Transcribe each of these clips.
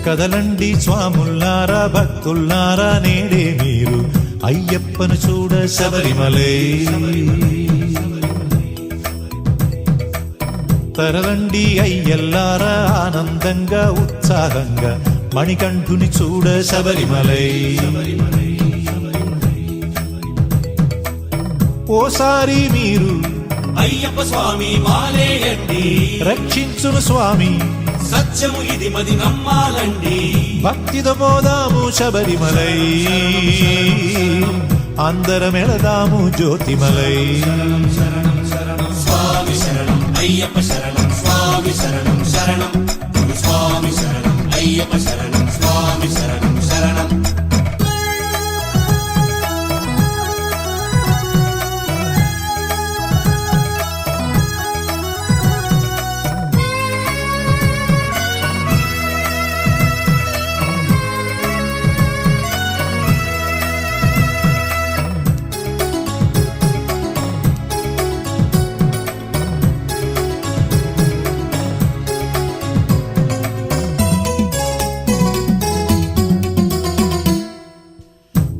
కదలండి స్వాముల్లారా భక్తుల్లారా నేడే మీరు అయ్యప్పను చూడ శబరిమలై. తరలండి అయ్యల్లారా ఆనందంగా ఉత్సాహంగా మణికంఠుని చూడ శబరిమలై. ఓసారి మీరు అయ్యప్ప స్వామి మాలేయండి, రక్షించును స్వామి సత్యము ఇది మది నమ్మాలండి. భక్తితో పోదాము శబరిమలై, అందరమెళదాము జ్యోతిమలై. స్వామి శరణం అయ్యప్ప శరణం, స్వామి శరణం శరణం, స్వామి శరణం అయ్యప్ప శరణం, స్వామి శరణం శరణం.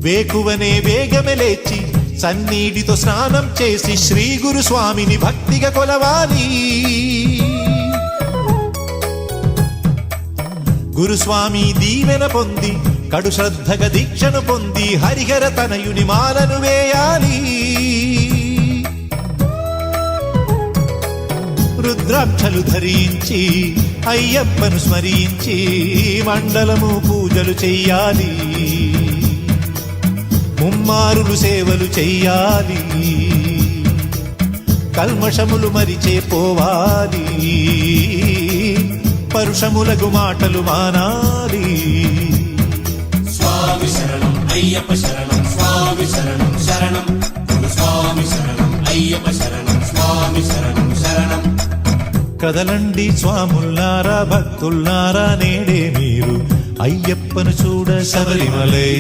వేకువనే వేగమే లేచి సన్నీటితో స్నానం చేసి శ్రీ గురు స్వామిని భక్తిగా కొలవాలి. గురుస్వామి దీవెన పొంది కడు శ్రద్ధగా దీక్షను పొంది హరిహర తనయుని మాలను వేయాలి. రుద్రాక్షలు ధరించి అయ్యప్పను స్మరించి మండలము పూజలు చెయ్యాలి. ముమ్మారులు సేవలు చెయ్యాలి. కల్మషములు మరిచే పోవాలి. పరుషములకు మాటలు మానాలి. స్వామి శరణం అయ్యప్ప శరణం, స్వామి శరణం శరణం, స్వామి శరణం అయ్యప్ప శరణం, స్వామి శరణం శరణం. కదలండి స్వాముల్లారా భక్తుల్లారా నేడే మీరు అయ్యప్పను చూడ శబరిమలై.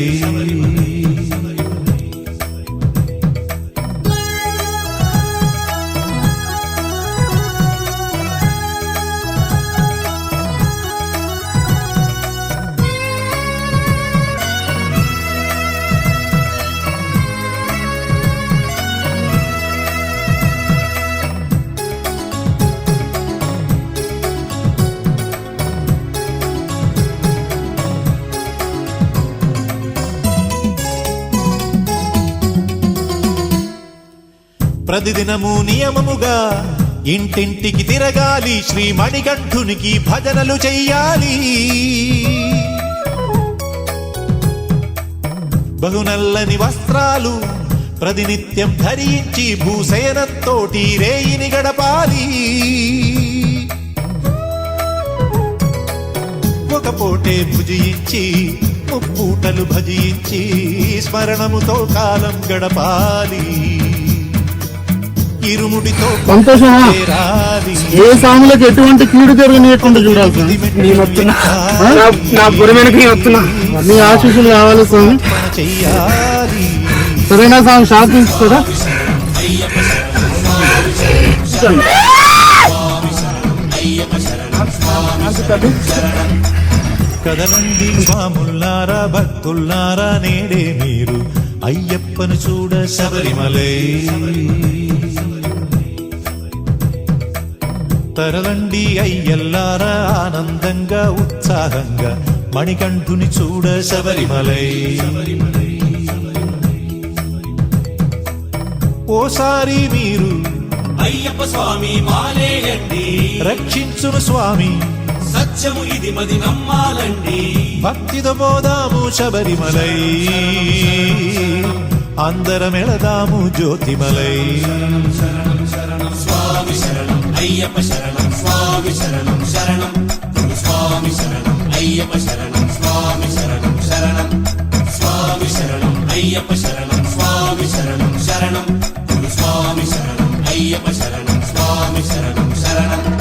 ప్రతిదినము నియమముగా ఇంటింటికి తిరగాలి. శ్రీ మణికంఠునికి భజనలు చెయ్యాలి. బహునల్లని వస్త్రాలు ప్రతినిత్యం ధరించి భూశయనంతోటి రేయిని గడపాలి. ఒక పూటే భుజించి ముప్పూటలు భజించి స్మరణముతో కాలం గడపాలి. ఏ సాములకు ఎటువంటి కీడు జరగనియకుండా చూడాలి. నేను వస్తున్నా, నా గురువునికి వస్తున్నా, నీ ఆశీస్సులు కావాలి స్వామి. సరేనా స్వామి, శాంతించుకోరా. కదలండి స్వాముల్లారా భక్తుల్లారా నేడే మీరు అయ్యప్పను చూడ శబరిమలై. తరలండి అయ్యల్లారా ఆనందంగా ఉత్సాహంగా మణికంఠుని చూడ శబరిమలై. ఓసారి మీరు అయ్యప్ప స్వామి మాలేయండి, రక్షించును స్వామి సత్యము ఇది మది నమ్మాలండి. భక్తితో పోదాము శబరిమలై, అందరమెళదాము జ్యోతిమలై. స్వామి శరణం అయ్యప్ప శరణం, స్వామి శరణం శరణం, స్వామి శరణం అయ్యప్ప శరణం, స్వామి శరణం శరణం. స్వామి శరణం అయ్యప్ప శరణం, స్వామి శరణం శరణం, స్వామి శరణం అయ్యప్ప శరణం, స్వామి శరణం శరణం.